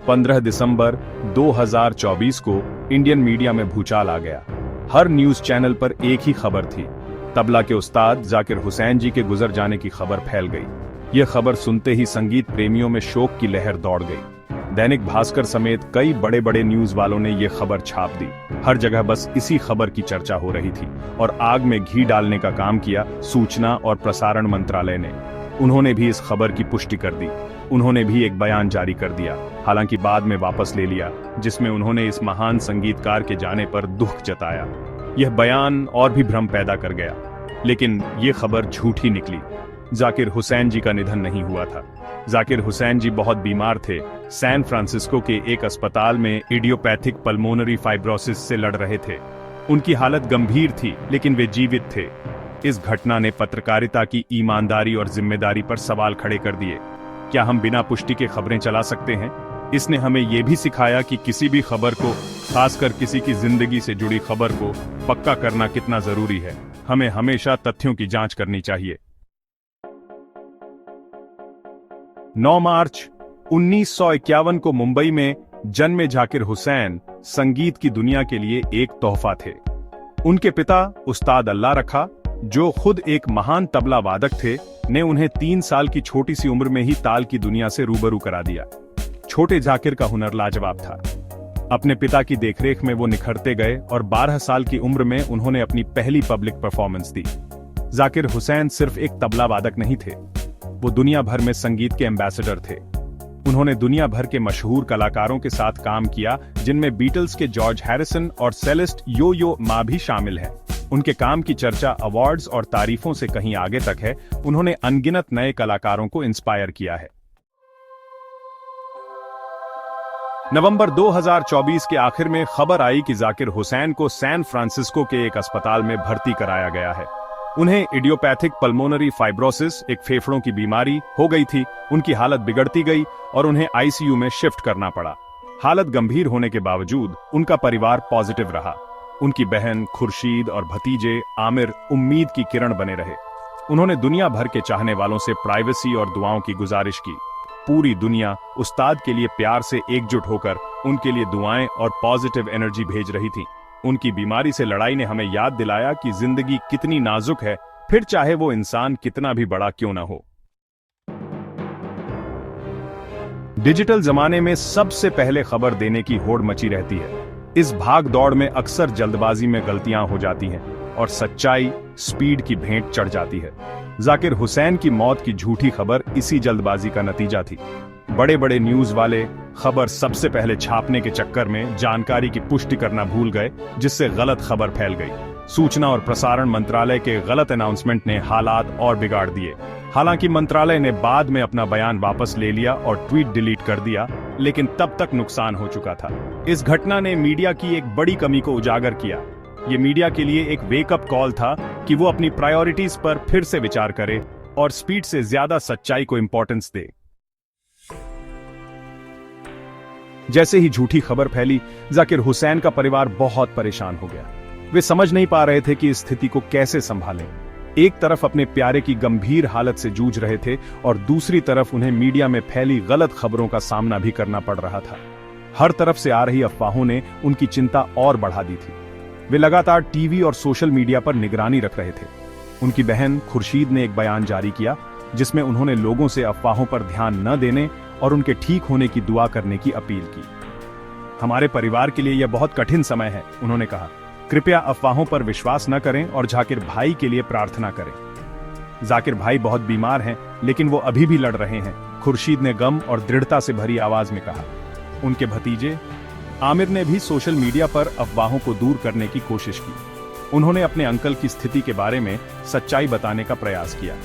15 दिसंबर 2024 को Indian media में भूचाल आ गया। हर न्यूज चैनल पर एक ही खबर थी। तबला के उस्ताद जाकिर हुसैन जी के गुजर जाने की खबर फैल गई। यह खबर सुनते ही संगीत प्रेमियों में शोक की लहर दौड़ गई। दैनिक भास्कर समेत कई बड़े बड़े न्यूज वालों ने यह खबर छाप दी। हर जगह बस इसी खबर की चर्चा हो रही थी और आग में घी डालने का काम किया सूचना और प्रसारण मंत्रालय ने। उन्होंने भी इस खबर की पुष्टि कर दी। उन्होंने भी एक बयान जारी कर दिया, हालांकि बाद में वापस ले लिया, जिसमें उन्होंने इस महान संगीतकार के जाने पर दुख जताया। यह बयान और भी भ्रम पैदा कर गया, लेकिन यह खबर झूठी निकली। जाकिर हुसैन जी का निधन नहीं हुआ था। जाकिर हुसैन जी बहुत बीमार थे। सैन फ्रांसिस्को के एक अस्पताल में इडियोपैथिक पल्मोनरी फाइब्रोसिस से लड़ रहे थे। उनकी हालत गंभीर थी, लेकिन वे जीवित थे। इस घटना ने पत्रकारिता की ईमानदारी और जिम्मेदारी पर सवाल खड़े कर दिए। क्या हम बिना पुष्टि के खबरें चला सकते हैं? इसने हमें यह भी सिखाया कि किसी भी खबर को, खासकर किसी की जिंदगी से जुड़ी खबर को, पक्का करना कितना जरूरी है। हमें हमेशा तथ्यों की जांच करनी चाहिए। 9 मार्च 1951 को मुंबई में जन्मे जाकिर हुसैन संगीत की दुनिया के लिए एक तोहफा थे। उनके पिता उस्ताद अल्लाह रखा, जो खुद एक महान तबला वादक थे, ने उन्हें 3 साल की छोटी सी उम्र में ही ताल की दुनिया से रूबरू करा दिया। छोटे जाकिर का हुनर लाजवाब था। अपने पिता की देखरेख में वो निखरते गए और 12 साल की उम्र में उन्होंने अपनी पहली पब्लिक परफॉर्मेंस दी। जाकिर हुसैन सिर्फ एक तबला वादक नहीं थे, वो दुनिया भर में संगीत के एम्बेसडर थे। उन्होंने दुनिया भर के मशहूर कलाकारों के साथ काम किया, जिनमें बीटल्स के जॉर्ज हैरिसन और सेलेस्ट यो यो मा भी शामिल हैं। उनके काम की चर्चा अवार्ड्स और तारीफों से कहीं आगे तक है। उन्होंने अनगिनत नए कलाकारों को इंस्पायर किया है। नवंबर 2024 के आखिर में खबर आई कि जाकिर हुसैन को सैन फ्रांसिस्को के एक अस्पताल में भर्ती कराया गया है। उन्हें इडियोपैथिक पल्मोनरी फाइब्रोसिस, एक फेफड़ों की बीमारी, हो गई थी। उनकी हालत बिगड़ती गई और उन्हें आईसीयू में शिफ्ट करना पड़ा। हालत गंभीर होने के बावजूद उनका परिवार पॉजिटिव रहा। उनकी बहन खुर्शीद और भतीजे आमिर उम्मीद की किरण बने रहे। उन्होंने दुनिया भर के चाहने वालों से प्राइवेसी और दुआओं की गुजारिश की। पूरी दुनिया उस्ताद के लिए प्यार से एकजुट होकर उनके लिए दुआएं और पॉजिटिव एनर्जी भेज रही थी। उनकी बीमारी से लड़ाई ने हमें याद दिलाया कि जिंदगी कितनी नाजुक है, फिर चाहे वो इंसान कितना भी बड़ा क्यों ना हो। डिजिटल जमाने में सबसे पहले खबर देने की होड़ मची रहती है। इस भाग दौड़ में अक्सर जल्दबाजी में गलतियां हो जाती हैं और सच्चाई स्पीड की भेंट चढ़ जाती है। जाकिर हुसैन की मौत की झूठी खबर इसी जल्दबाजी का नतीजा थी। बड़े बड़े न्यूज वाले खबर सबसे पहले छापने के चक्कर में जानकारी की पुष्टि करना भूल गए, जिससे गलत खबर फैल गई। सूचना और प्रसारण मंत्रालय के गलत अनाउंसमेंट ने हालात और बिगाड़ दिए। हालांकि मंत्रालय ने बाद में अपना बयान वापस ले लिया और ट्वीट डिलीट कर दिया, लेकिन तब तक नुकसान हो चुका था। इस घटना ने मीडिया की एक बड़ी कमी को उजागर किया। ये मीडिया के लिए एक वेकअप कॉल था कि वो अपनी प्रायोरिटीज पर फिर से विचार करे और स्पीड से ज्यादा सच्चाई को इंपॉर्टेंस दे। जैसे ही झूठी खबर फैली, जाकिर हुसैन का परिवार बहुत परेशान हो गया। वे समझ नहीं पा रहे थे कि इस स्थिति को कैसे संभालें। एक तरफ अपने प्यारे की गंभीर हालत से जूझ रहे थे और दूसरी तरफ उन्हें मीडिया में फैली गलत खबरों का सामना भी करना पड़ रहा था। हर तरफ से आ रही अफवाहों ने उनकी चिंता और बढ़ा दी थी। वे लगातार टीवी और सोशल मीडिया पर निगरानी रख रहे थे। उनकी बहन खुर्शीद ने एक बयान जारी किया, जिसमें उन्होंने लोगों से अफवाहों पर ध्यान न देने और उनके ठीक होने की दुआ करने की अपील की। हमारे परिवार के लिए यह बहुत कठिन समय है, उन्होंने कहा। कृपया अफवाहों पर विश्वास न करें और जाकिर भाई के लिए प्रार्थना करें। जाकिर भाई बहुत बीमार हैं, लेकिन वो अभी भी लड़ रहे हैं, खुर्शीद ने गम और दृढ़ता से भरी आवाज में कहा। उनके भतीजे आमिर ने भी सोशल मीडिया पर अफवाहों को दूर करने की कोशिश की। उन्होंने अपने अंकल की स्थिति के बारे में सच्चाई बताने का प्रयास किया।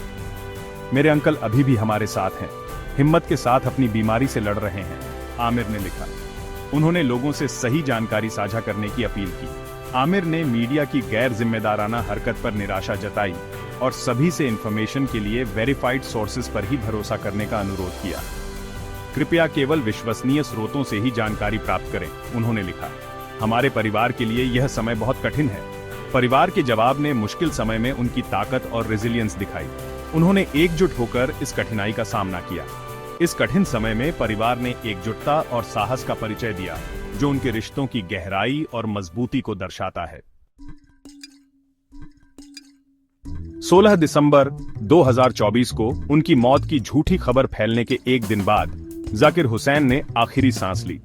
मेरे अंकल अभी भी हमारे साथ हैं, हिम्मत के साथ अपनी बीमारी से लड़ रहे हैं, आमिर ने लिखा। उन्होंने लोगों से सही जानकारी साझा करने की अपील की। आमिर ने मीडिया की गैर जिम्मेदाराना हरकत पर निराशा जताई और सभी से इंफॉर्मेशन के लिए वेरीफाइड सोर्सेज पर ही भरोसा करने का अनुरोध किया। कृपया केवल विश्वसनीय स्रोतों से ही जानकारी प्राप्त करें, उन्होंने लिखा। हमारे परिवार के लिए यह समय बहुत कठिन है। परिवार के जवाब ने मुश्किल समय में उनकी ताकत और रेजिलियंस दिखाई। उन्होंने एकजुट होकर इस कठिनाई का सामना किया। इस कठिन समय में परिवार ने एकजुटता और साहस का परिचय दिया, जो उनके रिश्तों की गहराई और मजबूती को दर्शाता है। 16 दिसंबर 2024 को उनकी मौत की झूठी खबर फैलने के एक दिन बाद जाकिर हुसैन ने आखिरी सांस ली।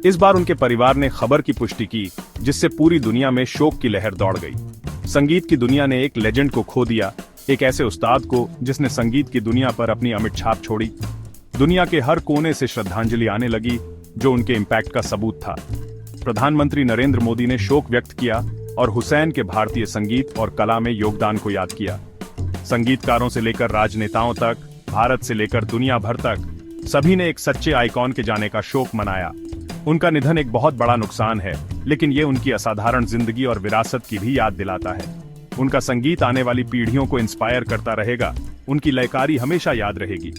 इस बार उनके परिवार ने खबर की पुष्टि की, जिससे पूरी दुनिया में शोक की लहर दौड़ गई। संगीत की दुनिया ने एक लेजेंड को खो दिया, एक ऐसे उस्ताद को जिसने संगीत की दुनिया पर अपनी अमिट छाप छोड़ी। दुनिया के हर कोने से श्रद्धांजलि आने लगी, जो उनके इम्पैक्ट का सबूत था। प्रधानमंत्री नरेंद्र मोदी ने शोक व्यक्त किया और हुसैन के भारतीय संगीत और कला में योगदान को याद किया। संगीतकारों से लेकर राजनेताओं तक, भारत से लेकर दुनिया भर तक सभी ने एक सच्चे आइकॉन के जाने का शोक मनाया। उनका निधन एक बहुत बड़ा नुकसान है, लेकिन ये उनकी असाधारण जिंदगी और विरासत की भी याद दिलाता है। उनका संगीत आने वाली पीढ़ियों को इंस्पायर करता रहेगा, उनकी लयकारी हमेशा याद रहेगी।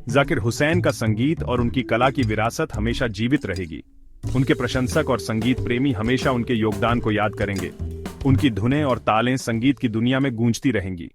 जाकिर हुसैन का संगीत और उनकी कला की विरासत हमेशा जीवित रहेगी। उनके प्रशंसक और संगीत प्रेमी हमेशा उनके योगदान को याद करेंगे। उनकी धुनें और तालें संगीत की दुनिया में गूंजती रहेंगी।